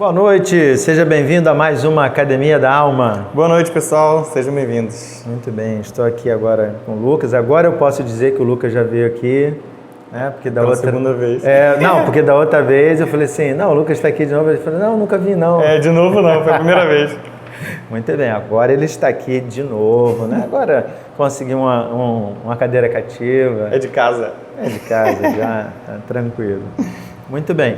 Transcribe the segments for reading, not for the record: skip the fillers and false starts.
Boa noite, seja bem-vindo a mais uma Academia da Alma. Boa noite, pessoal, sejam bem-vindos. Muito bem, estou aqui agora com o Lucas. Agora eu posso dizer que o Lucas já veio aqui, né? Porque da Pela outra segunda vez. Não, porque da outra vez eu falei assim, não, o Lucas está aqui de novo. Ele falou, não, nunca vi não. De novo não, foi a primeira vez. Muito bem, agora ele está aqui de novo, né? Agora consegui uma cadeira cativa. É de casa. É de casa já, tá tranquilo. Muito bem.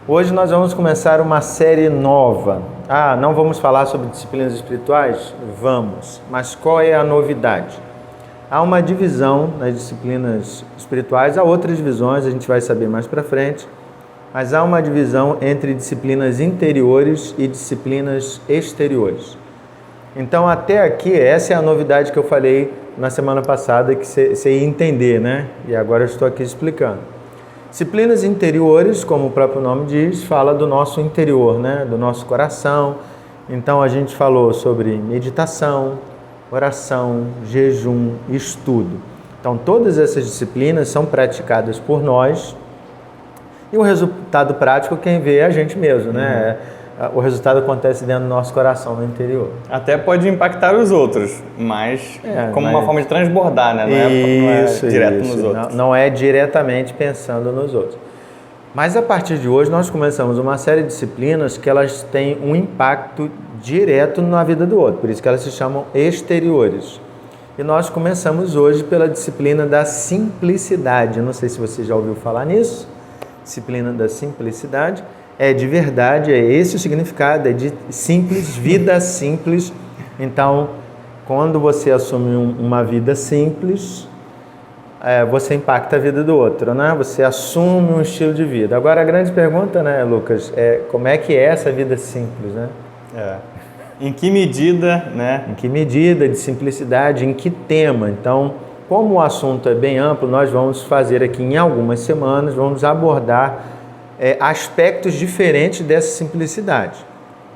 Hoje nós vamos começar uma série nova. Não vamos falar sobre disciplinas espirituais? Vamos. Mas qual é a novidade? Há uma divisão nas disciplinas espirituais, há outras divisões, a gente vai saber mais para frente, mas há uma divisão entre disciplinas interiores e disciplinas exteriores. Então, até aqui, essa é a novidade que eu falei na semana passada, que você ia entender, né? E agora eu estou aqui explicando. Disciplinas interiores, como o próprio nome diz, fala do nosso interior, né? Do nosso coração. Então, a gente falou sobre meditação, oração, jejum, estudo. Então, todas essas disciplinas são praticadas por nós e o resultado prático quem vê é a gente mesmo, né? O resultado acontece dentro do nosso coração, no interior. Até pode impactar os outros, mas uma forma de transbordar, né? Não é direto nos outros. Não é diretamente pensando nos outros. Mas a partir de hoje nós começamos uma série de disciplinas que elas têm um impacto direto na vida do outro, por isso que elas se chamam exteriores. E nós começamos hoje pela disciplina da simplicidade. Eu não sei se você já ouviu falar nisso. Disciplina da simplicidade. É de verdade, é esse o significado, é de simples, vida simples. Então, quando você assume uma vida simples, você impacta a vida do outro, né? Você assume um estilo de vida. Agora, a grande pergunta, né, Lucas, é como é que é essa vida simples, né? Em que medida, né? Em que medida de simplicidade, em que tema? Então, como o assunto é bem amplo, nós vamos fazer aqui em algumas semanas, vamos abordar aspectos diferentes dessa simplicidade.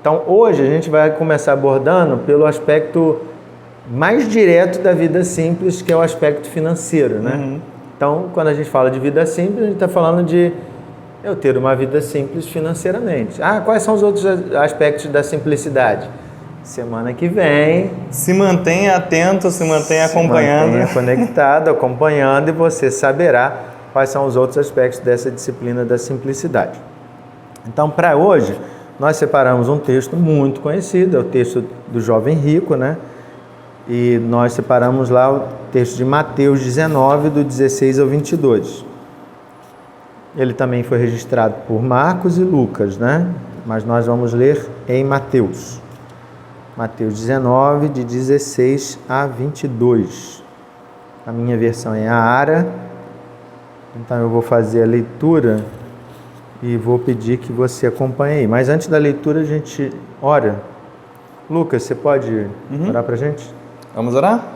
Então, hoje a gente vai começar abordando pelo aspecto mais direto da vida simples, que é o aspecto financeiro, né? Uhum. Então, quando a gente fala de vida simples, a gente está falando de eu ter uma vida simples financeiramente. Quais são os outros aspectos da simplicidade? Semana que vem... Se mantenha atento, se mantenha acompanhando. Se mantenha conectado, acompanhando, e você saberá quais são os outros aspectos dessa disciplina da simplicidade. Então, para hoje, nós separamos um texto muito conhecido, é o texto do jovem rico, né? E nós separamos lá o texto de Mateus 19, do 16 ao 22. Ele também foi registrado por Marcos e Lucas, né? Mas nós vamos ler em Mateus. Mateus 19, de 16 a 22. A minha versão é a ARA. Então eu vou fazer a leitura e vou pedir que você acompanhe aí. Mas antes da leitura a gente ora. Lucas, você pode orar pra gente? Vamos orar?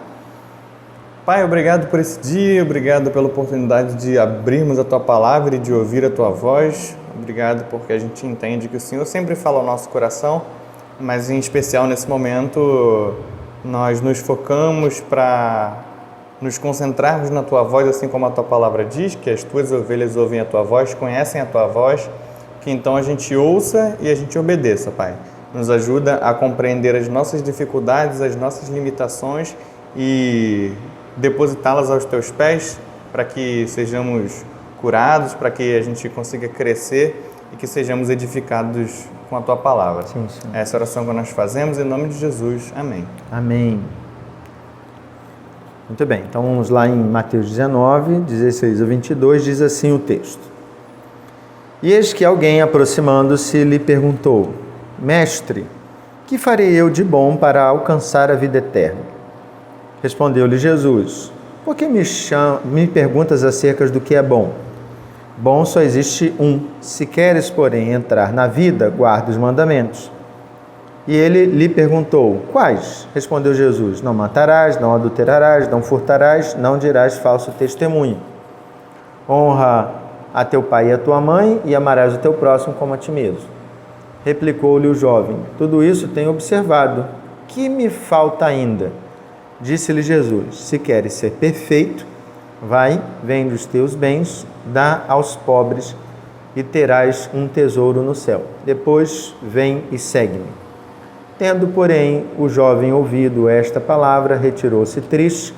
Pai, obrigado por esse dia, obrigado pela oportunidade de abrirmos a Tua palavra e de ouvir a Tua voz. Obrigado porque a gente entende que o Senhor sempre fala ao nosso coração, mas em especial nesse momento nós nos focamos para nos concentrarmos na Tua voz, assim como a Tua palavra diz, que as Tuas ovelhas ouvem a Tua voz, conhecem a Tua voz, que então a gente ouça e a gente obedeça, Pai. Nos ajuda a compreender as nossas dificuldades, as nossas limitações e depositá-las aos Teus pés, para que sejamos curados, para que a gente consiga crescer e que sejamos edificados com a Tua palavra. Sim. Essa oração que nós fazemos, em nome de Jesus. Amém. Amém. Muito bem, então vamos lá em Mateus 19, 16 a 22, diz assim o texto. E eis que alguém, aproximando-se, lhe perguntou: Mestre, que farei eu de bom para alcançar a vida eterna? Respondeu-lhe Jesus: Por que me perguntas acerca do que é bom? Bom só existe um. Se queres, porém, entrar na vida, guarda os mandamentos. E ele lhe perguntou: Quais? Respondeu Jesus: Não matarás, não adulterarás, não furtarás, não dirás falso testemunho. Honra a teu pai e a tua mãe, e amarás o teu próximo como a ti mesmo. Replicou-lhe o jovem: Tudo isso tenho observado. Que me falta ainda? Disse-lhe Jesus: Se queres ser perfeito, vai, vende os teus bens, dá aos pobres, e terás um tesouro no céu. Depois vem e segue-me. Tendo, porém, o jovem ouvido esta palavra, retirou-se triste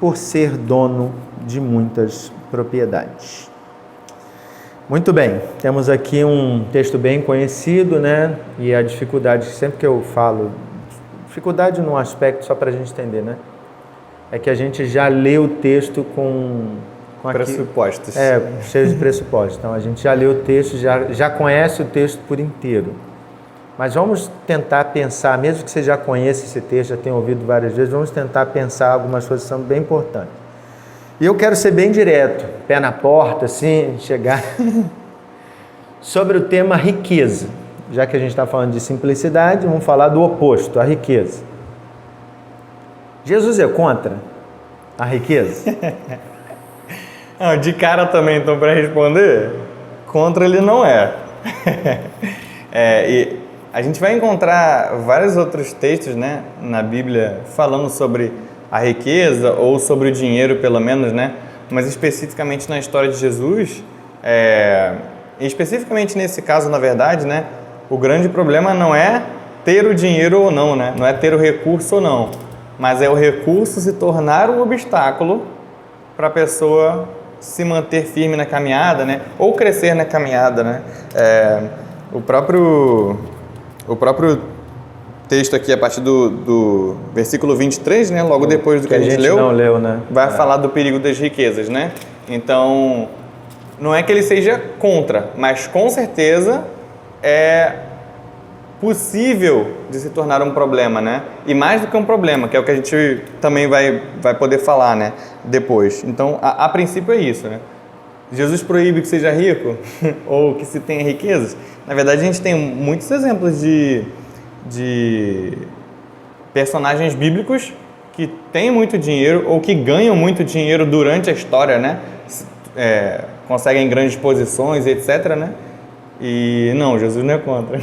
por ser dono de muitas propriedades. Muito bem, temos aqui um texto bem conhecido, né? E a dificuldade, sempre que eu falo, dificuldade num aspecto, só para a gente entender, né? É que a gente já lê o texto com pressupostos. Cheio de pressupostos. Então, a gente já lê o texto, já conhece o texto por inteiro. Mas vamos tentar pensar, mesmo que você já conheça esse texto, já tenha ouvido várias vezes, vamos tentar pensar algumas coisas que são bem importantes. E eu quero ser bem direto, pé na porta, assim, chegar sobre o tema riqueza. Já que a gente está falando de simplicidade, vamos falar do oposto, a riqueza. Jesus é contra a riqueza? Não, de cara também, então, para responder, contra ele não é. E a gente vai encontrar vários outros textos, né, na Bíblia falando sobre a riqueza ou sobre o dinheiro, pelo menos, né? Mas especificamente na história de Jesus, e especificamente nesse caso, na verdade, né, o grande problema não é ter o dinheiro ou não, né? Não é ter o recurso ou não, mas é o recurso se tornar um obstáculo para a pessoa se manter firme na caminhada, né? Ou crescer na caminhada, né? O próprio texto aqui, a partir do versículo 23, né? Logo depois do que a gente leu, não leu, né? Vai falar do perigo das riquezas, né? Então, não é que ele seja contra, mas com certeza é possível de se tornar um problema, né? E mais do que um problema, que é o que a gente também vai poder falar, né? Depois. Então, a princípio é isso, né? Jesus proíbe que seja rico ou que se tenha riquezas. Na verdade, a gente tem muitos exemplos de personagens bíblicos que têm muito dinheiro ou que ganham muito dinheiro durante a história, né? Conseguem grandes posições, etc., né? E não, Jesus não é contra.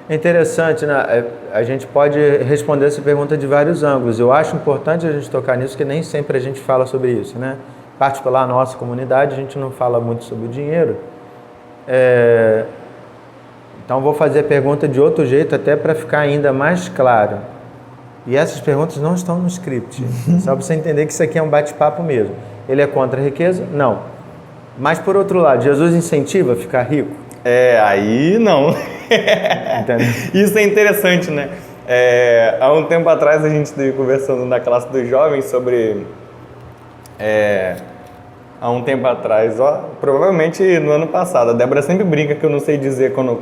É interessante, né? A gente pode responder essa pergunta de vários ângulos. Eu acho importante a gente tocar nisso, que nem sempre a gente fala sobre isso, né? Em particular, a nossa comunidade, a gente não fala muito sobre o dinheiro. Então, vou fazer a pergunta de outro jeito, até para ficar ainda mais claro. E essas perguntas não estão no script, só para você entender que isso aqui é um bate-papo mesmo. Ele é contra a riqueza? Não. Mas, por outro lado, Jesus incentiva a ficar rico? Aí não. Isso é interessante, né? Há um tempo atrás a gente esteve conversando na classe dos jovens sobre... há um tempo atrás, provavelmente no ano passado. A Débora sempre brinca que eu não sei dizer quando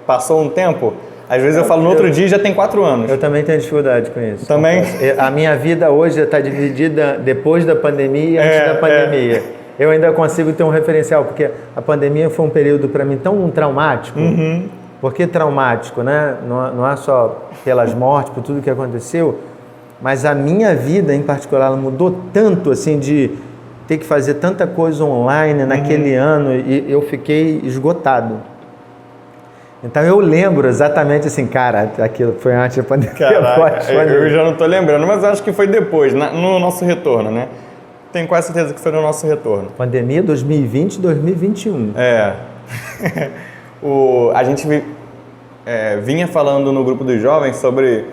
passou um tempo. Às vezes eu falo no outro dia e já tem 4 anos. Eu também tenho dificuldade com isso. Também? A minha vida hoje está dividida depois da pandemia e antes da pandemia. Eu ainda consigo ter um referencial, porque a pandemia foi um período para mim tão traumático. Uhum. Por que traumático, né? Não é só pelas mortes, por tudo que aconteceu, mas a minha vida em particular ela mudou tanto, assim, de ter que fazer tanta coisa online naquele ano, e eu fiquei esgotado. Então eu lembro exatamente assim, cara, aquilo foi antes da pandemia. Caraca, eu já não estou lembrando, mas acho que foi depois, no nosso retorno, né? Tenho quase certeza que foi no nosso retorno. Pandemia 2020 e 2021. A gente vinha falando no grupo dos jovens sobre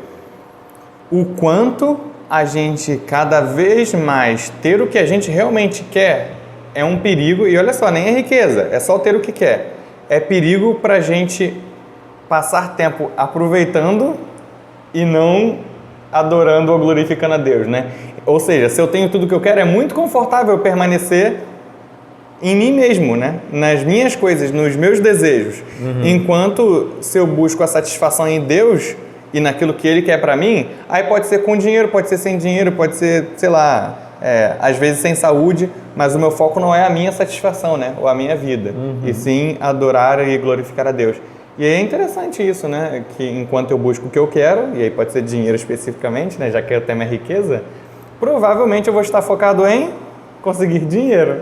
o quanto a gente cada vez mais ter o que a gente realmente quer é um perigo. E olha só, nem é riqueza, é só ter o que quer. É perigo para a gente passar tempo aproveitando e não adorando ou glorificando a Deus, né? Ou seja, se eu tenho tudo que eu quero, é muito confortável permanecer em mim mesmo, né? Nas minhas coisas, nos meus desejos. Enquanto se eu busco a satisfação em Deus e naquilo que Ele quer para mim, aí pode ser com dinheiro, pode ser sem dinheiro, pode ser, sei lá, às vezes sem saúde, mas o meu foco não é a minha satisfação, né? Ou a minha vida, e sim adorar e glorificar a Deus. E é interessante isso, né? Que enquanto eu busco o que eu quero, e aí pode ser dinheiro especificamente, né? Já que o tema é riqueza, provavelmente eu vou estar focado em conseguir dinheiro,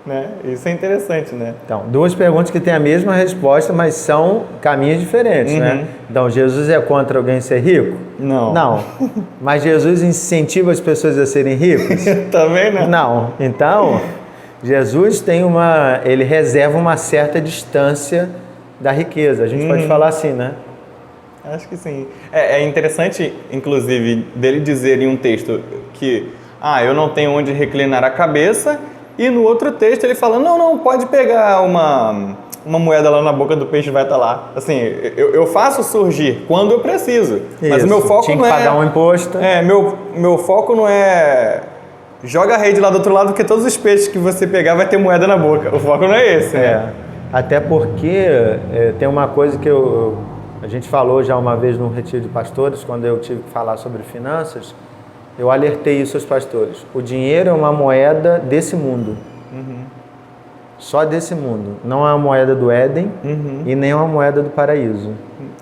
né? Isso é interessante, né? Então, 2 perguntas que têm a mesma resposta, mas são caminhos diferentes, né? Então, Jesus é contra alguém ser rico? Não. Não. Mas Jesus incentiva as pessoas a serem ricos? Também não. Não. Então, Jesus ele reserva uma certa distância da riqueza. A gente pode falar assim, né? Acho que sim. É interessante, inclusive, dele dizer em um texto que eu não tenho onde reclinar a cabeça, e no outro texto ele fala, não, pode pegar uma moeda lá na boca do peixe e vai estar lá. Assim, eu faço surgir quando eu preciso, mas o meu foco tinha não que pagar um imposto. Meu foco não é joga a rede lá do outro lado, porque todos os peixes que você pegar vai ter moeda na boca. O foco não é esse, né? Até porque tem uma coisa que a gente falou já uma vez no retiro de pastores, quando eu tive que falar sobre finanças, eu alertei isso aos pastores. O dinheiro é uma moeda desse mundo. Só desse mundo. Não é uma moeda do Éden e nem uma moeda do paraíso.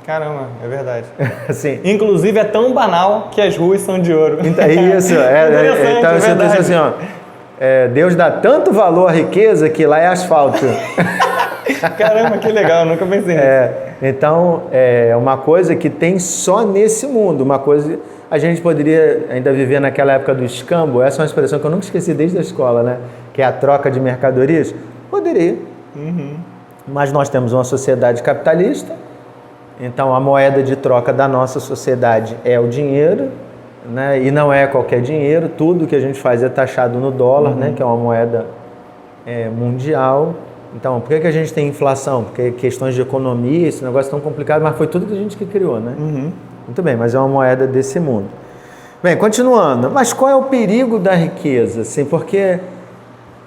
Caramba, é verdade. Assim, inclusive é tão banal que as ruas são de ouro. Então, isso, então você diz assim, ó, Deus dá tanto valor à riqueza que lá é asfalto. Caramba, que legal, eu nunca pensei nisso. Então, é uma coisa que tem só nesse mundo, uma coisa... A gente poderia ainda viver naquela época do escambo, essa é uma expressão que eu nunca esqueci desde a escola, né? Que é a troca de mercadorias. Poderia. Mas nós temos uma sociedade capitalista, então a moeda de troca da nossa sociedade é o dinheiro, né? E não é qualquer dinheiro, tudo que a gente faz é taxado no dólar, né? Que é uma moeda mundial. Então, por que a gente tem inflação? Porque questões de economia, esse negócio é tão complicado, mas foi tudo que a gente que criou, né? Muito bem, mas é uma moeda desse mundo. Bem, continuando, mas qual é o perigo da riqueza? Assim, porque,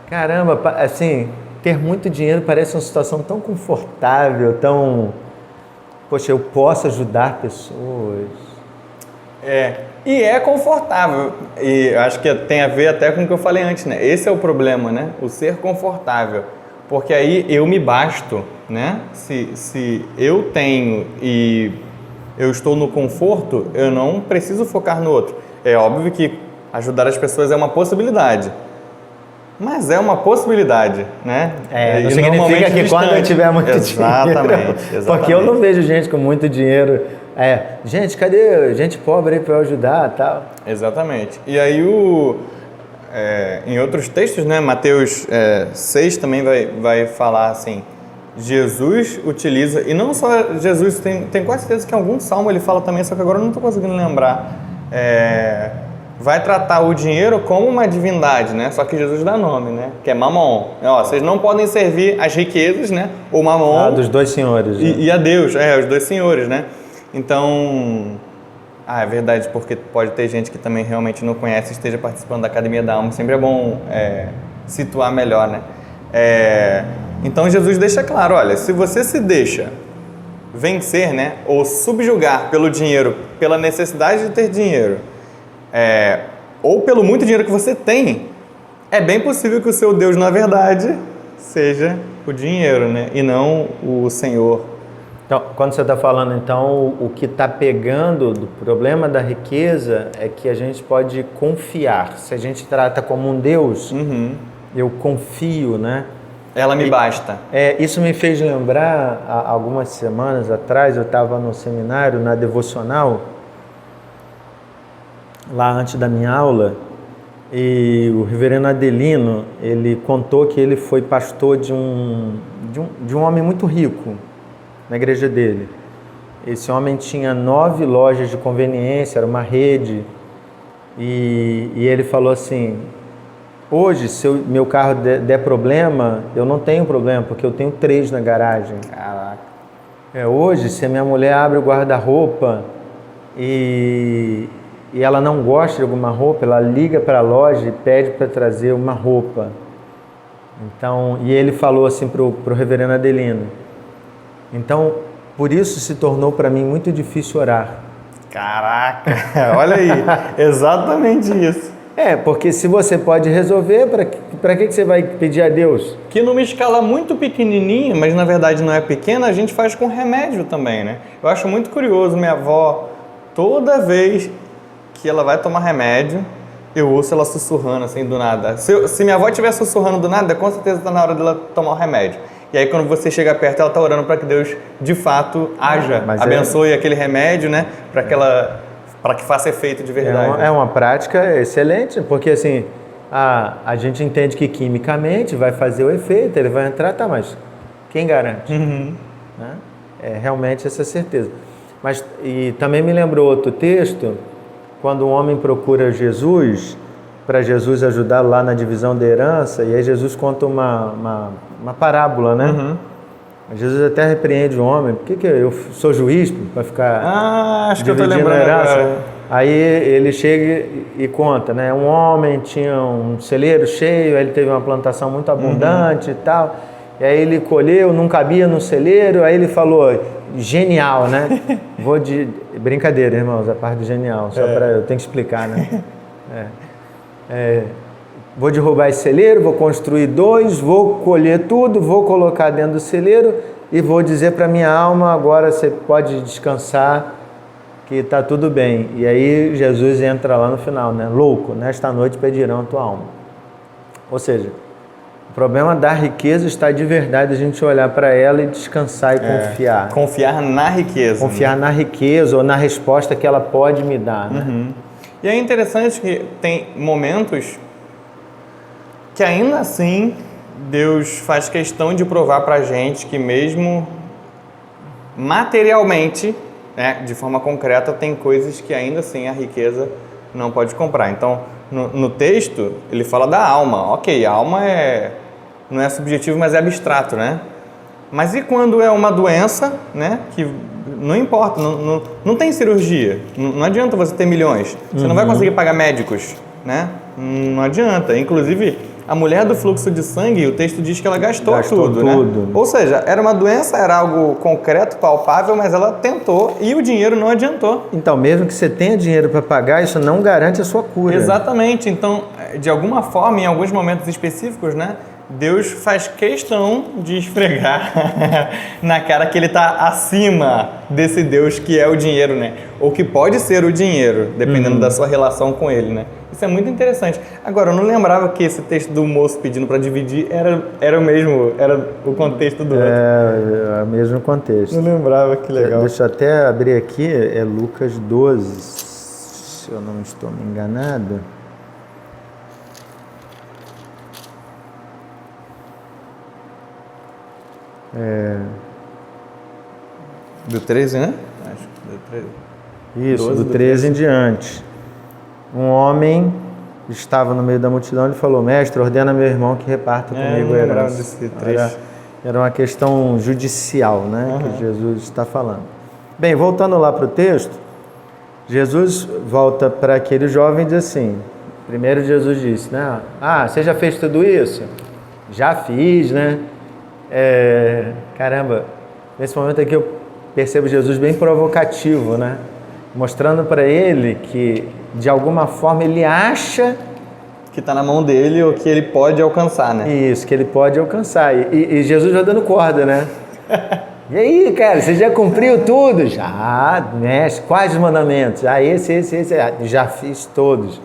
caramba, assim, ter muito dinheiro parece uma situação tão confortável, tão... Poxa, eu posso ajudar pessoas. E é confortável. E acho que tem a ver até com o que eu falei antes, né? Esse é o problema, né? O ser confortável. Porque aí eu me basto, né? Se eu tenho e eu estou no conforto, eu não preciso focar no outro. É óbvio que ajudar as pessoas é uma possibilidade. Mas é uma possibilidade, né? Não significa que quando eu tiver muito dinheiro... Exatamente. Porque eu não vejo gente com muito dinheiro... gente, cadê gente pobre aí para eu ajudar e tal? Exatamente. E aí em outros textos, né? Mateus 6 também vai falar assim... Jesus utiliza... E não só Jesus, tem quase certeza que em algum salmo ele fala também, só que agora eu não estou conseguindo lembrar. Vai tratar o dinheiro como uma divindade, né? Só que Jesus dá nome, né? Que é Mamon. Vocês não podem servir as riquezas, né? Ou Mamon. Dos dois senhores. E a Deus, os dois senhores, né? Então... é verdade, porque pode ter gente que também realmente não conhece e esteja participando da Academia da Alma. Sempre é bom situar melhor, né? Então Jesus deixa claro, olha, se você se deixa vencer, né? Ou subjugar pelo dinheiro, pela necessidade de ter dinheiro, ou pelo muito dinheiro que você tem, é bem possível que o seu Deus, na verdade, seja o dinheiro, né? E não o Senhor. Então, quando você está falando, então, o que está pegando do problema da riqueza é que a gente pode confiar. Se a gente trata como um Deus, eu confio, né? Ela me basta. Isso me fez lembrar, há algumas semanas atrás, eu estava no seminário, na devocional, lá antes da minha aula, e o reverendo Adelino, ele contou que ele foi pastor de um homem muito rico na igreja dele. Esse homem tinha 9 lojas de conveniência, era uma rede, e ele falou assim, hoje, se meu carro der problema, eu não tenho problema, porque eu tenho 3 na garagem. Caraca. Hoje, se a minha mulher abre o guarda-roupa e ela não gosta de alguma roupa, ela liga para a loja e pede para trazer uma roupa. Então, e ele falou assim para o reverendo Adelino, então, por isso se tornou para mim muito difícil orar. Caraca, olha aí, exatamente isso. Porque se você pode resolver, para que você vai pedir a Deus? Que numa escala muito pequenininha, mas na verdade não é pequena, a gente faz com remédio também, né? Eu acho muito curioso, minha avó, toda vez que ela vai tomar remédio, eu ouço ela sussurrando assim do nada. Se minha avó estiver sussurrando do nada, com certeza está na hora dela tomar o remédio. E aí quando você chega perto, ela está orando para que Deus de fato haja, abençoe aquele remédio, né? Para que faça efeito de verdade. É uma prática excelente, porque assim, a gente entende que quimicamente vai fazer o efeito, ele vai entrar, tá, mas quem garante? Né? É realmente essa certeza. Mas, e também me lembrou outro texto, quando um homem procura Jesus, para Jesus ajudá-lo lá na divisão da herança, e aí Jesus conta uma parábola, né? Jesus até repreende o homem, por que eu sou juiz para ficar acho que eu tô dividindo a lembrando herança? agora. Aí ele chega e conta, né? Um homem tinha um celeiro cheio, aí ele teve uma plantação muito abundante e tal, e aí ele colheu, não cabia no celeiro, aí ele falou, genial, né? Brincadeira, irmãos, a parte do genial, só para eu tenho que explicar, né? Vou derrubar esse celeiro, vou construir 2, vou colher tudo, vou colocar dentro do celeiro e vou dizer para minha alma, agora você pode descansar, que está tudo bem. E aí Jesus entra lá no final, né? Louco, nesta noite pedirão a tua alma. Ou seja, o problema da riqueza está de verdade a gente olhar para ela e descansar e confiar. Confiar na riqueza. Confiar na riqueza ou na resposta que ela pode me dar, né? E é interessante que tem momentos que ainda assim Deus faz questão de provar pra gente que mesmo materialmente, né, de forma concreta, tem coisas que ainda assim a riqueza não pode comprar. Então, no texto, ele fala da alma. Ok, a alma não é subjetivo, mas é abstrato, né? Mas e quando é uma doença, né, que não importa, não tem cirurgia, não adianta você ter milhões, você não vai conseguir pagar médicos, né? Não adianta. Inclusive, a mulher do fluxo de sangue, o texto diz que ela gastou tudo, né? Ou seja, era uma doença, era algo concreto, palpável, mas ela tentou e o dinheiro não adiantou. Então, mesmo que você tenha dinheiro para pagar, isso não garante a sua cura. Exatamente. Então, de alguma forma, em alguns momentos específicos, né, Deus faz questão de esfregar na cara que ele está acima desse Deus que é o dinheiro, né? Ou que pode ser o dinheiro, dependendo da sua relação com ele, né? Isso é muito interessante. Agora, eu não lembrava que esse texto do moço pedindo para dividir era o mesmo, era o contexto do outro. É o mesmo contexto. Não lembrava, que legal. Deixa eu até abrir aqui, é Lucas 12, se eu não estou me enganado. Do 13, né? Acho que do 13. Isso, do 13 em diante. Um homem estava no meio da multidão e falou, mestre, ordena meu irmão que reparta comigo a herança. Desse trecho. Era uma questão judicial, né, que Jesus está falando. Bem, voltando lá para o texto, Jesus volta para aquele jovem e diz assim, primeiro Jesus disse, né, você já fez tudo isso? Já fiz, né? Caramba, nesse momento aqui eu percebo Jesus bem provocativo, né? Mostrando para ele que, de alguma forma, ele acha que está na mão dele ou que ele pode alcançar, né? Isso, que ele pode alcançar. E Jesus vai dando corda, né? E aí, cara, você já cumpriu tudo? Já, mestre. Quais os mandamentos? Esse. Já fiz todos.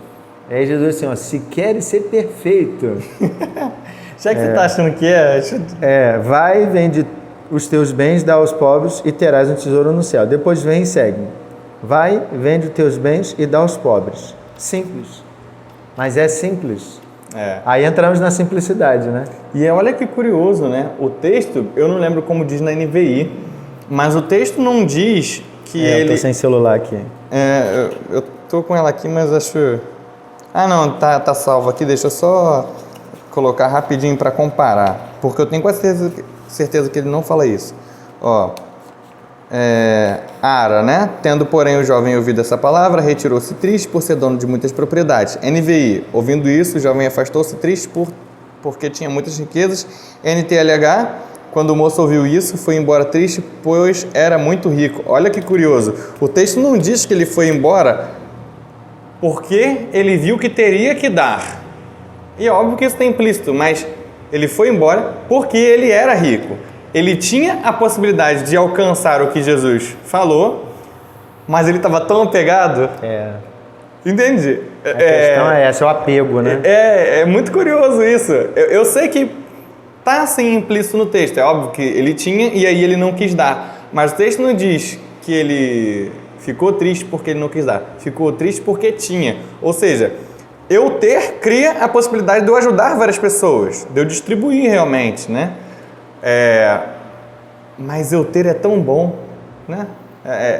Aí Jesus assim, se queres ser perfeito... Já que você está achando que vai, vende os teus bens, dá aos pobres e terás um tesouro no céu. Depois vem e segue-me. Vai, vende os teus bens e dá aos pobres. Simples. Mas é simples. Aí entramos na simplicidade, né? E olha que curioso, né? O texto, eu não lembro como diz na NVI, mas o texto não diz que ele... Eu tô sem celular aqui. Eu tô com ela aqui, mas acho... não, tá salvo aqui, deixa eu só colocar rapidinho para comparar, porque eu tenho quase certeza que ele não fala isso. Ara, né? Tendo, porém, o jovem ouvido essa palavra, retirou-se triste por ser dono de muitas propriedades. NVI, ouvindo isso, o jovem afastou-se triste porque tinha muitas riquezas. NTLH, quando o moço ouviu isso, foi embora triste, pois era muito rico. Olha que curioso, o texto não diz que ele foi embora porque ele viu que teria que dar. E é óbvio que isso está implícito, mas ele foi embora porque ele era rico. Ele tinha a possibilidade de alcançar o que Jesus falou, mas ele estava tão apegado. Entende? A questão é essa, é o apego, né? É muito curioso isso. Eu sei que está assim implícito no texto. É óbvio que ele tinha e aí ele não quis dar. Mas o texto não diz que ele ficou triste porque ele não quis dar. Ficou triste porque tinha. Ou seja, eu ter cria a possibilidade de eu ajudar várias pessoas, de eu distribuir realmente, né? Mas eu ter é tão bom, né?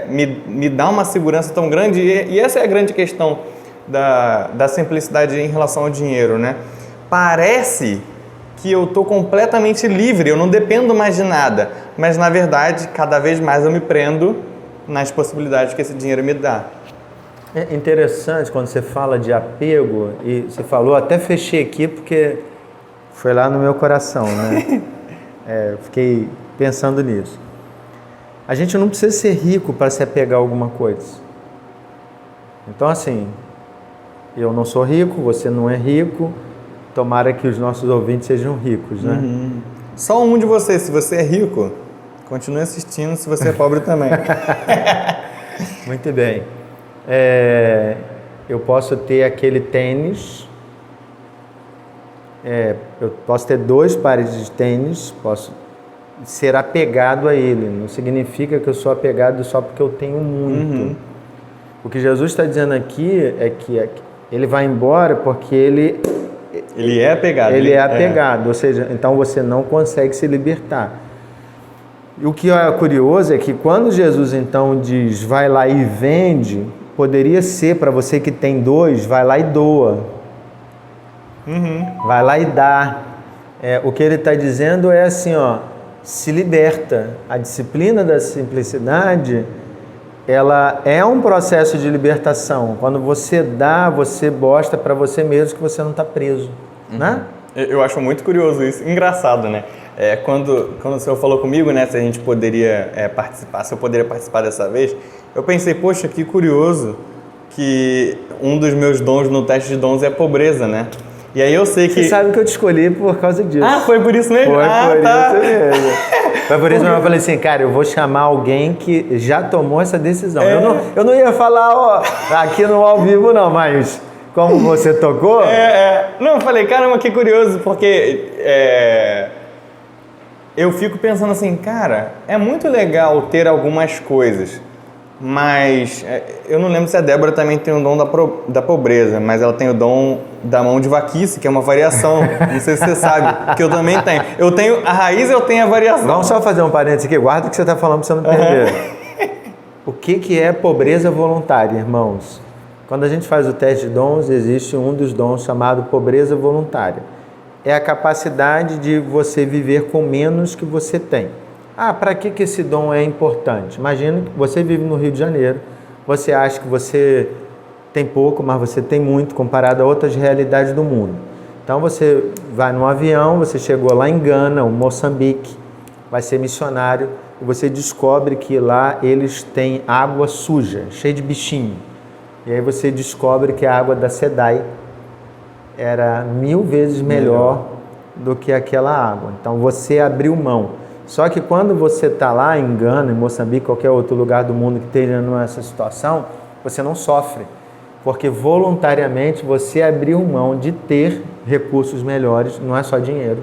Me dá uma segurança tão grande, e essa é a grande questão da simplicidade em relação ao dinheiro, né? Parece que eu estou completamente livre, eu não dependo mais de nada, mas na verdade, cada vez mais eu me prendo nas possibilidades que esse dinheiro me dá. É interessante quando você fala de apego, e você falou, até fechei aqui porque foi lá no meu coração, né? Fiquei pensando nisso. A gente não precisa ser rico para se apegar a alguma coisa. Então, assim, eu não sou rico, você não é rico, tomara que os nossos ouvintes sejam ricos, né? Uhum. Só um de vocês, se você é rico, continue assistindo, se você é pobre também. Muito bem. Eu posso ter aquele tênis, eu posso ter 2 pares de tênis, posso ser apegado a ele. Não significa que eu sou apegado só porque eu tenho muito. Uhum. O que Jesus está dizendo aqui é que ele vai embora porque ele é apegado. Ele é apegado, ou seja, então você não consegue se libertar. E o que é curioso é que quando Jesus então diz, vai lá e vende, poderia ser para você que tem 2, vai lá e doa. Uhum. Vai lá e dá. O que ele está dizendo é assim, ó, se liberta. A disciplina da simplicidade, ela é um processo de libertação. Quando você dá, você mostra para você mesmo que você não está preso, né? Eu acho muito curioso isso, engraçado, né? Quando o senhor falou comigo, né, se a gente poderia participar, se eu poderia participar dessa vez, eu pensei, poxa, que curioso que um dos meus dons no teste de dons é a pobreza, né? E aí eu sei que... Você sabe que eu te escolhi por causa disso. Ah, foi por isso mesmo? Foi por tá. isso mesmo. Foi por isso que eu falei assim, cara, eu vou chamar alguém que já tomou essa decisão. Eu não ia falar aqui no ao vivo não, mas como você tocou... Não, eu falei, caramba, que curioso, porque eu fico pensando assim, cara, é muito legal ter algumas coisas, mas eu não lembro se a Débora também tem o dom da pobreza, mas ela tem o dom da mão de vaquice, que é uma variação. Não sei se você sabe, que eu também tenho. Eu tenho a raiz, eu tenho a variação. Vamos só fazer um parênteses aqui, guarda o que você está falando para você não perder. O que é pobreza voluntária, irmãos? Quando a gente faz o teste de dons, existe um dos dons chamado pobreza voluntária. É a capacidade de você viver com menos que você tem. Para que esse dom é importante? Imagina que você vive no Rio de Janeiro, você acha que você tem pouco, mas você tem muito comparado a outras realidades do mundo. Então você vai num avião, você chegou lá em Gana, ou Moçambique, vai ser missionário, e você descobre que lá eles têm água suja, cheia de bichinho. E aí você descobre que a água da SEDAI era 1000 vezes melhor do que aquela água. Então você abriu mão. Só que quando você está lá em Gana, em Moçambique, qualquer outro lugar do mundo que esteja nessa situação, você não sofre. Porque voluntariamente você abriu mão de ter recursos melhores, não é só dinheiro.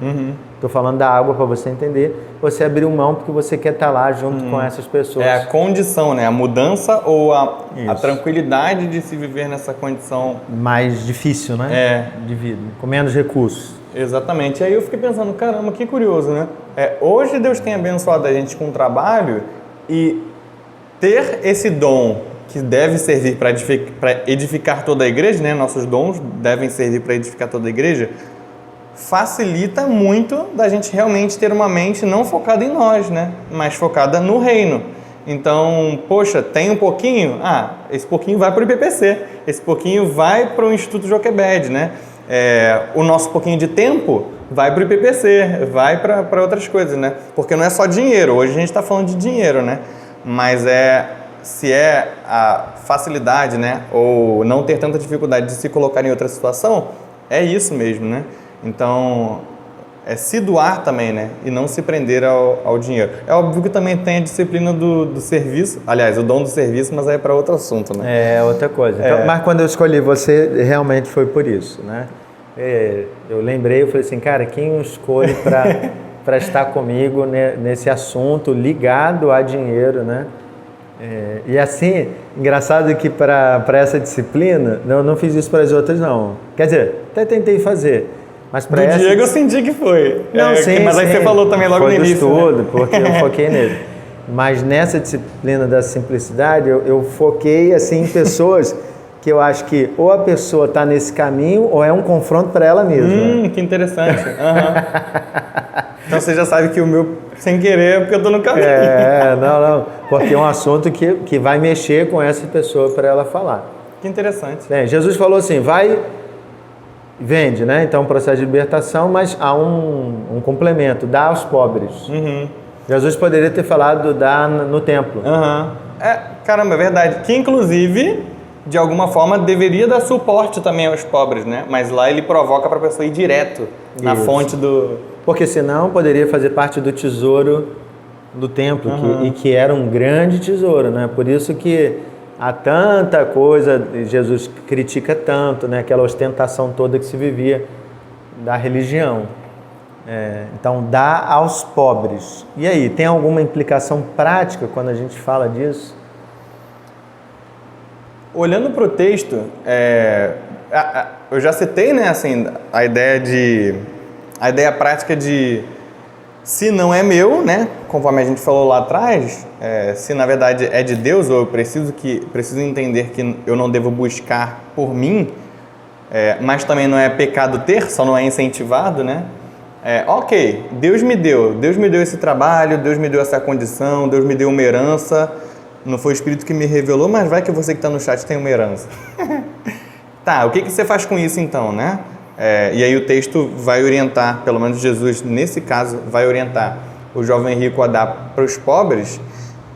Estou falando da água para você entender. Você abriu mão porque você quer estar lá junto com essas pessoas. É a condição, né? A mudança ou a tranquilidade de se viver nessa condição... mais difícil, né? De vida, com menos recursos. Exatamente. E aí eu fiquei pensando, caramba, que curioso, né? Hoje Deus tem abençoado a gente com trabalho e ter esse dom que deve servir para edificar toda a igreja, né? Nossos dons devem servir para edificar toda a igreja, facilita muito da gente realmente ter uma mente não focada em nós, né? Mas focada no reino. Então, poxa, tem um pouquinho? Esse pouquinho vai para o IPPC, esse pouquinho vai para o Instituto Joquebed, né? O nosso pouquinho de tempo vai para o IPPC, vai para outras coisas, né? Porque não é só dinheiro, hoje a gente está falando de dinheiro, né? Mas se é a facilidade, né? Ou não ter tanta dificuldade de se colocar em outra situação, é isso mesmo, né? Então, se doar também, né? E não se prender ao dinheiro. É óbvio que também tem a disciplina do serviço, aliás, o dom do serviço, mas aí é para outro assunto, né? É outra coisa. Então, mas quando eu escolhi você, realmente foi por isso, né? Eu lembrei, eu falei assim, cara, quem eu escolho para estar comigo nesse assunto ligado a dinheiro, né? E assim, engraçado que para essa disciplina, eu não fiz isso para as outras não. Quer dizer, até tentei fazer, mas para essa... Diego eu senti que foi. Não, sim, mas aí sim. você falou também logo foi no início. Foi do estudo, né? porque eu foquei nele. Mas nessa disciplina da simplicidade, eu foquei assim, em pessoas que eu acho que ou a pessoa está nesse caminho ou é um confronto para ela mesma. Que interessante. Então você já sabe que o meu, sem querer, é porque eu estou no caminho. Não. Porque é um assunto que vai mexer com essa pessoa para ela falar. Que interessante. Bem, Jesus falou assim, vai, vende, né? Então, um processo de libertação, mas há um complemento, dá aos pobres. Jesus poderia ter falado dá no templo. Caramba, é verdade. Que, inclusive, de alguma forma, deveria dar suporte também aos pobres, né? Mas lá ele provoca para a pessoa ir direto na fonte do... Porque senão poderia fazer parte do tesouro do templo, que era um grande tesouro, né? Por isso que há tanta coisa, Jesus critica tanto, né? Aquela ostentação toda que se vivia da religião. Então, dá aos pobres. E aí, tem alguma implicação prática quando a gente fala disso? Olhando para o texto, eu já citei, né, assim, a ideia prática de se não é meu, né, conforme a gente falou lá atrás, se na verdade é de Deus, ou eu preciso entender que eu não devo buscar por mim, mas também não é pecado ter, só não é incentivado, né? Ok, Deus me deu esse trabalho, Deus me deu essa condição, Deus me deu uma herança, não foi o Espírito que me revelou, mas vai que você que está no chat tem uma herança. Tá, o que você faz com isso então, né? E aí o texto vai orientar, pelo menos Jesus nesse caso, vai orientar o jovem rico a dar para os pobres.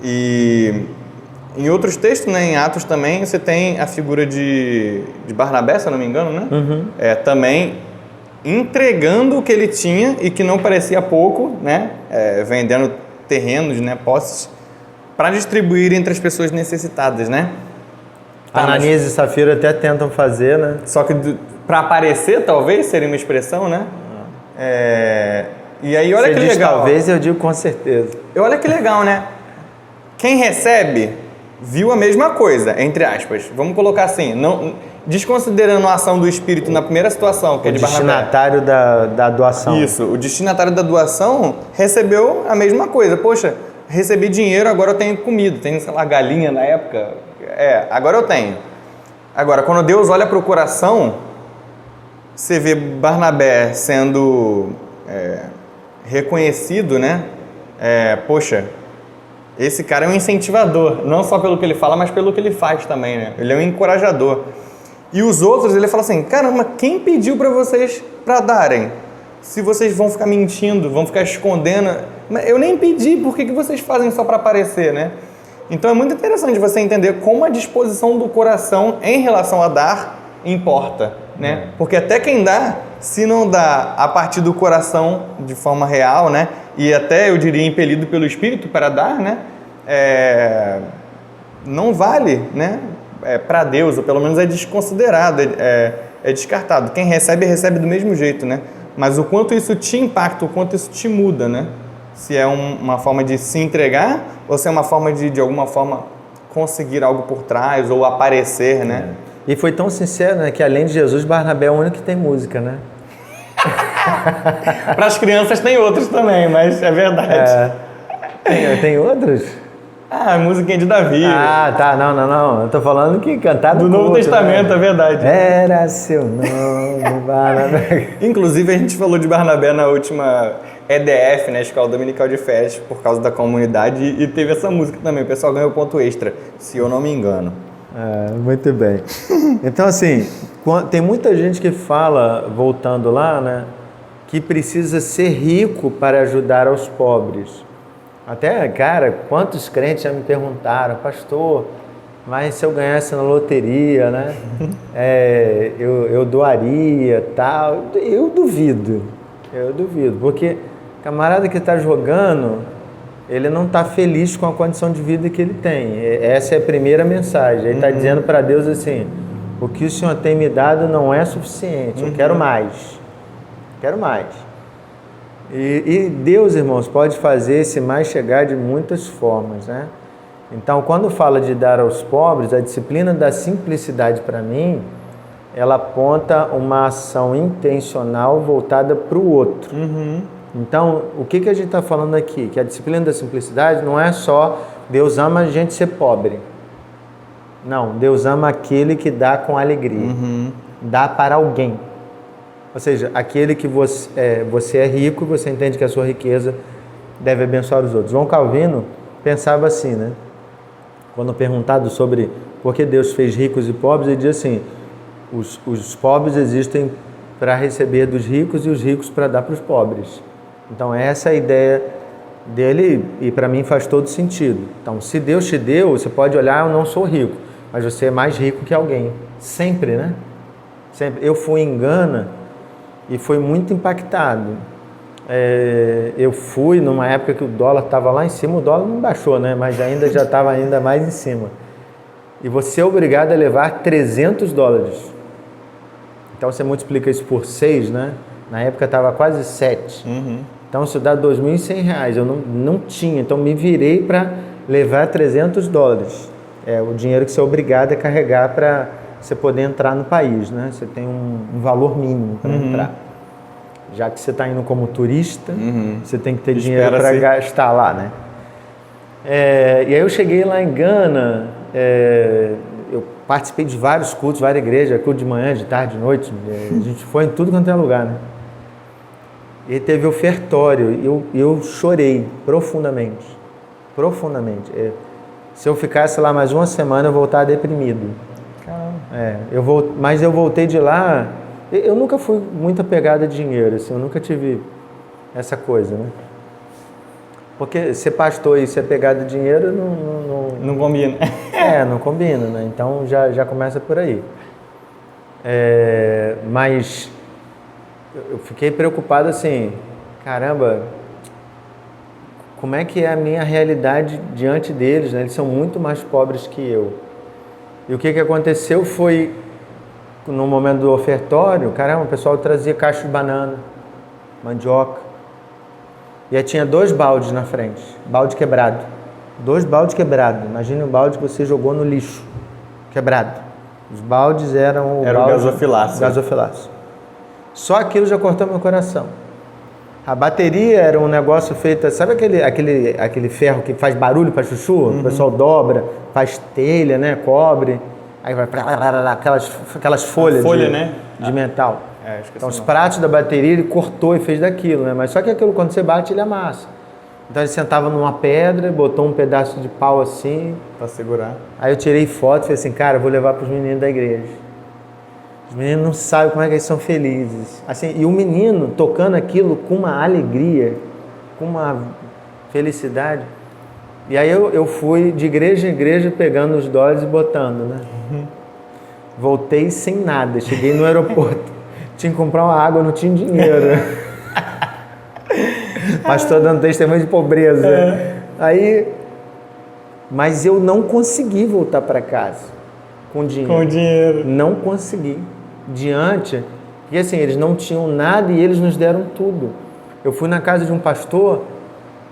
E em outros textos, né, em Atos também, você tem a figura de Barnabé, se eu não me engano, né? Também entregando o que ele tinha e que não parecia pouco, né? Vendendo terrenos, né, posses, para distribuir entre as pessoas necessitadas, né? Ananias e Safira até tentam fazer, né? Só que para aparecer, talvez, seria uma expressão, né? E aí, olha Você que diz legal. Talvez, eu digo com certeza. E olha que legal, né? Quem recebe viu a mesma coisa, entre aspas. Vamos colocar assim, não, desconsiderando a ação do Espírito na primeira situação, que é de Barnabé. O destinatário da doação. Isso, o destinatário da doação recebeu a mesma coisa. Poxa, recebi dinheiro, agora eu tenho comida. Tem, sei lá, galinha na época. Agora eu tenho. Agora, quando Deus olha para o coração, você vê Barnabé sendo reconhecido, né? Poxa, esse cara é um incentivador, não só pelo que ele fala, mas pelo que ele faz também, né? Ele é um encorajador. E os outros, ele fala assim, caramba, quem pediu para vocês para darem? Se vocês vão ficar mentindo, vão ficar escondendo, eu nem pedi, por que vocês fazem só para aparecer, né? Então é muito interessante você entender como a disposição do coração em relação a dar importa, né? Porque até quem dá, se não dá a partir do coração de forma real, né? E até eu diria impelido pelo Espírito para dar, né? Não vale, né? Para Deus, ou pelo menos é desconsiderado, é descartado. Quem recebe, recebe do mesmo jeito, né? Mas o quanto isso te impacta, o quanto isso te muda, né? Se é uma forma de se entregar ou se é uma forma de alguma forma, conseguir algo por trás ou aparecer, né? E foi tão sincero, né? Que além de Jesus, Barnabé é o único que tem música, né? Para as crianças tem outros também, mas é verdade. Tem outros? Musiquinha de Davi. Tá, não. Eu tô falando que cantaram do Novo Testamento, né? É verdade. Era seu nome, Barnabé. Inclusive, a gente falou de Barnabé na última EDF, né, Escola Dominical de Férias, por causa da comunidade, e teve essa música também. O pessoal ganhou ponto extra, se eu não me engano. Muito bem. Então, assim, tem muita gente que fala, voltando lá, né, que precisa ser rico para ajudar aos pobres. Até, cara, quantos crentes já me perguntaram, pastor, mas se eu ganhasse na loteria, né, eu doaria, tal. Eu duvido, porque camarada que está jogando, ele não está feliz com a condição de vida que ele tem. Essa é a primeira mensagem. Ele está dizendo para Deus assim, o que o Senhor tem me dado não é suficiente, eu quero mais. E Deus, irmãos, pode fazer esse mais chegar de muitas formas, né? Então, quando fala de dar aos pobres, a disciplina da simplicidade, para mim, ela aponta uma ação intencional voltada para o outro. Então, o que a gente está falando aqui? Que a disciplina da simplicidade não é só Deus ama a gente ser pobre. Não, Deus ama aquele que dá com alegria. Dá para alguém. Ou seja, aquele que você é rico e você entende que a sua riqueza deve abençoar os outros. João Calvino pensava assim, né? Quando perguntado sobre por que Deus fez ricos e pobres, ele diz assim: os pobres existem para receber dos ricos e os ricos para dar para os pobres. Então essa é a ideia dele e para mim faz todo sentido. Então, se Deus te deu, você pode olhar: eu não sou rico, mas você é mais rico que alguém. Sempre, né? Sempre. Eu fui em Gana e fui muito impactado. Eu fui numa época que o dólar estava lá em cima, o dólar não baixou, né? Mas ainda já estava ainda mais em cima. E você é obrigado a levar $300. Então você multiplica isso por 6, né? Na época estava quase 7. Então isso dá R$2.100. Eu não tinha, então me virei para levar $300. É o dinheiro que você é obrigado a carregar para você poder entrar no país, né? Você tem um valor mínimo para entrar. Já que você está indo como turista, você tem que ter dinheiro para gastar lá, né? E aí eu cheguei lá em Gana, eu participei de vários cultos, várias igrejas, culto de manhã, de tarde, de noite, a gente foi em tudo quanto é lugar, né? E teve ofertório, eu chorei profundamente, se eu ficasse lá mais uma semana, eu voltava deprimido. Caramba. Mas eu voltei de lá. Eu nunca fui muito apegado a dinheiro, assim, eu nunca tive essa coisa, né? Porque ser pastor e ser apegado a dinheiro não combina. Não combina, né? Então já começa por aí. Mas eu fiquei preocupado assim, caramba, como é que é a minha realidade diante deles, né? Eles são muito mais pobres que eu. E o que aconteceu foi, no momento do ofertório, caramba, o pessoal trazia caixa de banana, mandioca. E aí tinha 2 baldes na frente, balde quebrado. 2 baldes quebrados. Imagine um balde que você jogou no lixo, quebrado. Os baldes eram o gasofilácio. Só aquilo já cortou meu coração. A bateria era um negócio feito, sabe aquele ferro que faz barulho para chuchu? O pessoal dobra, faz telha, né? Cobre. Aí vai aquelas folhas de metal. Então os pratos da bateria ele cortou e fez daquilo, né? Mas só que aquilo, quando você bate, ele amassa. Então ele sentava numa pedra, botou um pedaço de pau assim para segurar. Aí eu tirei foto e falei assim, cara, eu vou levar para os meninos da igreja. Os meninos não sabem como é que eles são felizes. Assim, e o menino tocando aquilo com uma alegria, com uma felicidade. E aí eu fui de igreja em igreja pegando os dólares e botando, né? Voltei sem nada, cheguei no aeroporto. Tinha que comprar uma água, não tinha dinheiro. Pastor dando testemunho de pobreza. Mas eu não consegui voltar para casa com dinheiro. Não consegui. Porque assim, eles não tinham nada e eles nos deram tudo. Eu fui na casa de um pastor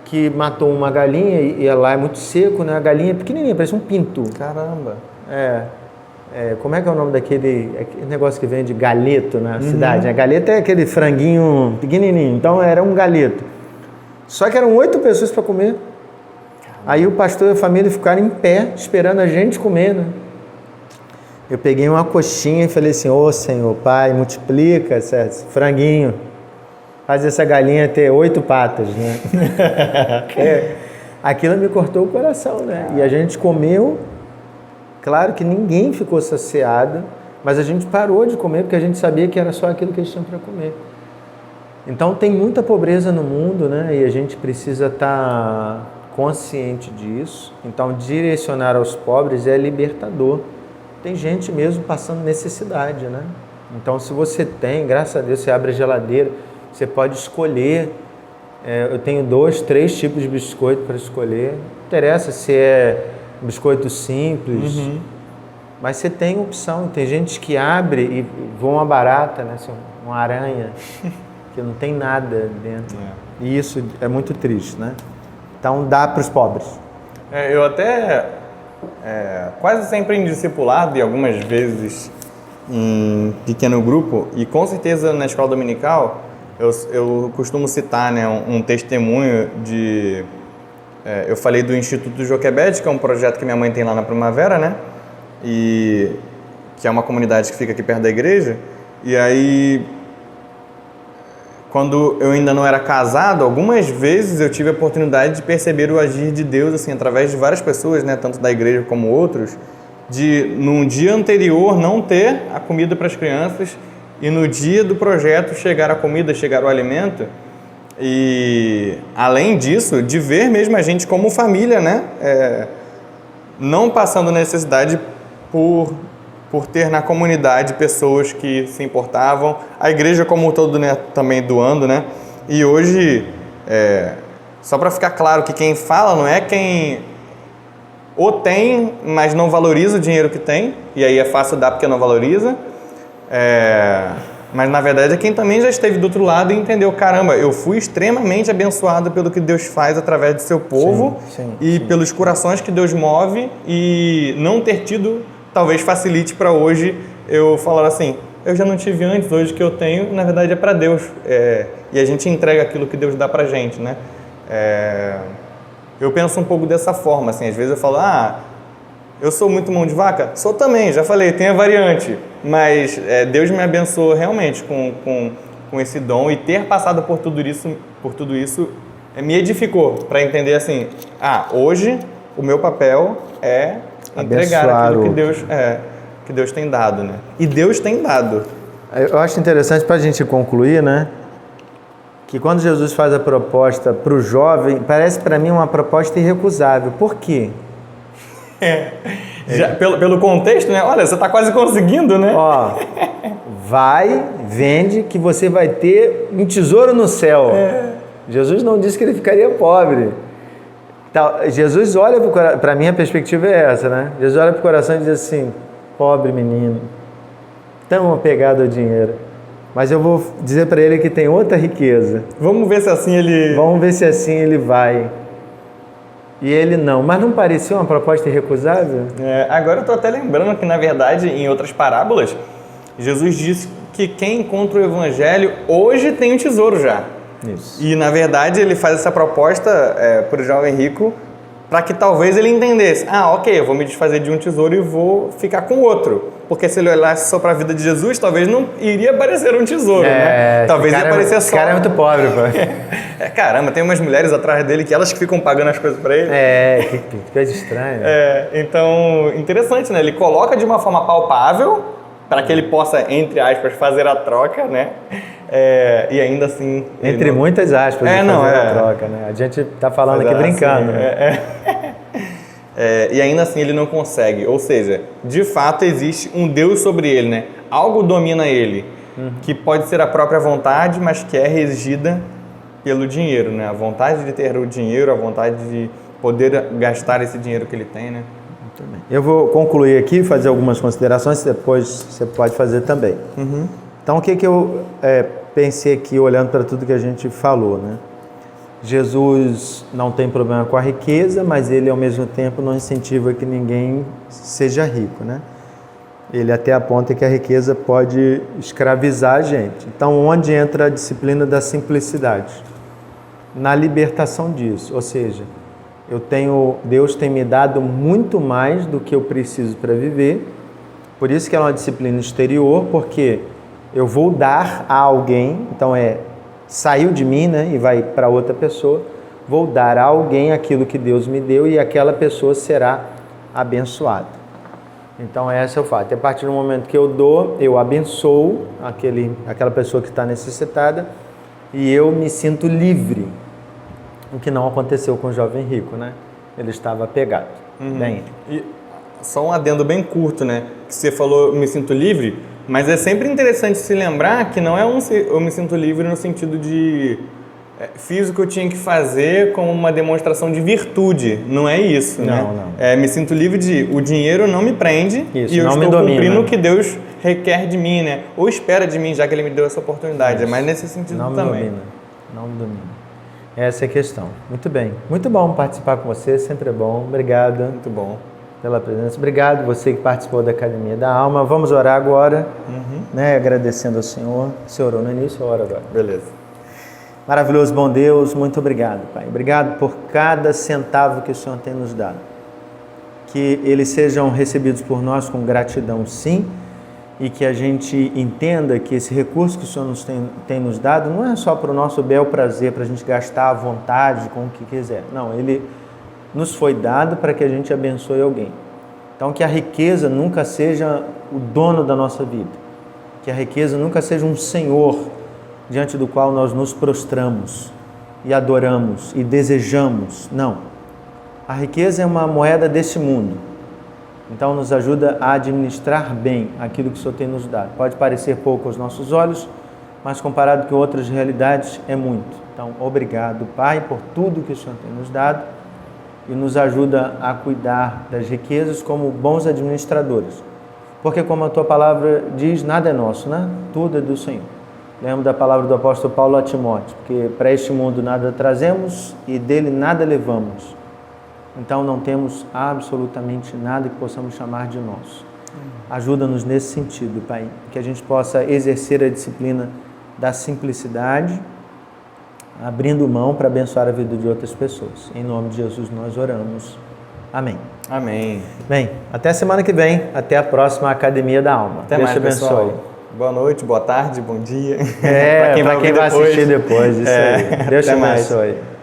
que matou uma galinha e lá é muito seco, né? A galinha é pequenininha, parece um pinto. Caramba! Como é que é o nome aquele negócio que vende galeto na cidade? A galeta é aquele franguinho pequenininho, então era um galeto. Só que eram 8 pessoas para comer. Aí o pastor e a família ficaram em pé, esperando a gente comer, né? Eu peguei uma coxinha e falei assim, ô Senhor, Pai, multiplica esse franguinho. Faz essa galinha ter 8 patas, né? Aquilo me cortou o coração, né? E a gente comeu. Claro que ninguém ficou saciado, mas a gente parou de comer porque a gente sabia que era só aquilo que eles tinham para comer. Então tem muita pobreza no mundo, né? E a gente precisa estar consciente disso. Então direcionar aos pobres é libertador. Tem gente mesmo passando necessidade, né? Então se você tem, graças a Deus, você abre a geladeira, você pode escolher. Eu tenho 2, 3 tipos de biscoito para escolher. Não interessa se é biscoito simples, mas você tem opção. Tem gente que abre e voa uma barata, né? Assim, uma aranha, que não tem nada dentro. E isso é muito triste, né? Então dá para os pobres. Eu até quase sempre em discipulado e algumas vezes em pequeno grupo, e com certeza na escola dominical, eu costumo citar, né, um testemunho de... eu falei do Instituto Joquebed, que é um projeto que minha mãe tem lá na Primavera, né? E que é uma comunidade que fica aqui perto da igreja. E aí, quando eu ainda não era casado, algumas vezes eu tive a oportunidade de perceber o agir de Deus, assim, através de várias pessoas, né, tanto da igreja como outros, de num dia anterior não ter a comida para as crianças e no dia do projeto chegar a comida, chegar o alimento. E além disso, de ver mesmo a gente como família, né, não passando necessidade por ter na comunidade pessoas que se importavam, a igreja como um todo, né, também doando, né? E hoje, só para ficar claro que quem fala não é quem ou tem, mas não valoriza o dinheiro que tem, e aí é fácil dar porque não valoriza, mas na verdade é quem também já esteve do outro lado e entendeu, caramba, eu fui extremamente abençoado pelo que Deus faz através do seu povo e pelos corações que Deus move, e não ter tido talvez facilite para hoje eu falar assim, eu já não tive antes, hoje que eu tenho, na verdade é para Deus. E a gente entrega aquilo que Deus dá para a gente, né? Eu penso um pouco dessa forma, assim, às vezes eu falo, eu sou muito mão de vaca? Sou também, já falei, tem a variante, mas Deus me abençoou realmente com esse dom, e ter passado por tudo isso me edificou para entender assim, hoje o meu papel é entregar aquilo que Deus tem dado, né? E Deus tem dado. Eu acho interessante, para a gente concluir, né, que quando Jesus faz a proposta para o jovem, parece para mim uma proposta irrecusável. Por quê? Pelo contexto, né? Olha, você está quase conseguindo, né? Vai, vende, que você vai ter um tesouro no céu. Jesus não disse que ele ficaria pobre. Jesus olha para mim, a perspectiva é essa, né? Jesus olha para o coração e diz assim, pobre menino, tão apegado ao dinheiro, mas eu vou dizer para ele que tem outra riqueza. Vamos ver se assim ele vai. E ele não. Mas não parecia uma proposta irrecusável? Agora eu estou até lembrando que, na verdade, em outras parábolas, Jesus disse que quem encontra o evangelho hoje tem um tesouro já. Isso. E, na verdade, ele faz essa proposta para o jovem rico para que talvez ele entendesse, ok, eu vou me desfazer de um tesouro e vou ficar com outro. Porque se ele olhasse só para a vida de Jesus, talvez não iria aparecer um tesouro, né? Talvez ia aparecer só... O cara é muito pobre, pô. Caramba, tem umas mulheres atrás dele que elas que ficam pagando as coisas para ele. Que coisa estranha. Então, interessante, né? Ele coloca de uma forma palpável para que ele possa, entre aspas, fazer a troca, né? E ainda assim... Entre muitas aspas, fazer a troca, né? A gente tá falando aqui brincando, assim, né? E ainda assim ele não consegue. Ou seja, de fato existe um Deus sobre ele, né? Algo domina ele, que pode ser a própria vontade, mas que é regida pelo dinheiro, né? A vontade de ter o dinheiro, a vontade de poder gastar esse dinheiro que ele tem, né? Muito bem. Eu vou concluir aqui, fazer algumas considerações, depois você pode fazer também. Então, o que eu pensei aqui, olhando para tudo que a gente falou, né? Jesus não tem problema com a riqueza, mas ele, ao mesmo tempo, não incentiva que ninguém seja rico, né? Ele até aponta que a riqueza pode escravizar a gente. Então, onde entra a disciplina da simplicidade? Na libertação disso, ou seja, Deus tem me dado muito mais do que eu preciso para viver, por isso que é uma disciplina exterior, porque eu vou dar a alguém, então saiu de mim, né, e vai para outra pessoa, vou dar a alguém aquilo que Deus me deu e aquela pessoa será abençoada. Então esse é o fato. A partir do momento que eu dou, eu abençoo aquela pessoa que está necessitada e eu me sinto livre, o que não aconteceu com o jovem rico, né? Ele estava apegado. Bem, e só um adendo bem curto, né? Que você falou, me sinto livre, mas é sempre interessante se lembrar que não é eu me sinto livre no sentido de fiz o que eu tinha que fazer como uma demonstração de virtude. Não é isso, né? Não. Me sinto livre de o dinheiro não me prende e eu estou cumprindo o que Deus requer de mim, né? Ou espera de mim, já que Ele me deu essa oportunidade. Mas nesse sentido também. Não me domina. Essa é a questão. Muito bem. Muito bom participar com você, sempre é bom. Obrigado. Muito bom. Pela presença. Obrigado você que participou da Academia da Alma. Vamos orar agora, né? Agradecendo ao Senhor. O Senhor orou no início, eu oro agora. Beleza. Maravilhoso, bom Deus, muito obrigado, Pai. Obrigado por cada centavo que o Senhor tem nos dado. Que eles sejam recebidos por nós com gratidão, sim, e que a gente entenda que esse recurso que o Senhor tem nos dado não é só para o nosso bel prazer, para a gente gastar à vontade com o que quiser. Não, ele nos foi dado para que a gente abençoe alguém. Então, que a riqueza nunca seja o dono da nossa vida. Que a riqueza nunca seja um senhor diante do qual nós nos prostramos e adoramos e desejamos. Não. A riqueza é uma moeda deste mundo. Então, nos ajuda a administrar bem aquilo que o Senhor tem nos dado. Pode parecer pouco aos nossos olhos, mas comparado com outras realidades, é muito. Então, obrigado, Pai, por tudo que o Senhor tem nos dado e nos ajuda a cuidar das riquezas como bons administradores. Porque, como a Tua palavra diz, nada é nosso, né? Tudo é do Senhor. Lembro da palavra do apóstolo Paulo a Timóteo, porque para este mundo nada trazemos e dele nada levamos. Então não temos absolutamente nada que possamos chamar de nosso. Ajuda-nos nesse sentido, Pai, que a gente possa exercer a disciplina da simplicidade, abrindo mão para abençoar a vida de outras pessoas. Em nome de Jesus nós oramos. Amém. Amém. Bem, até semana que vem, até a próxima Academia da Alma. Até Deus mais, te abençoe. pessoal. Boa noite, boa tarde, bom dia. Para quem vai assistir depois. Isso aí. Deus te Até mais. abençoe.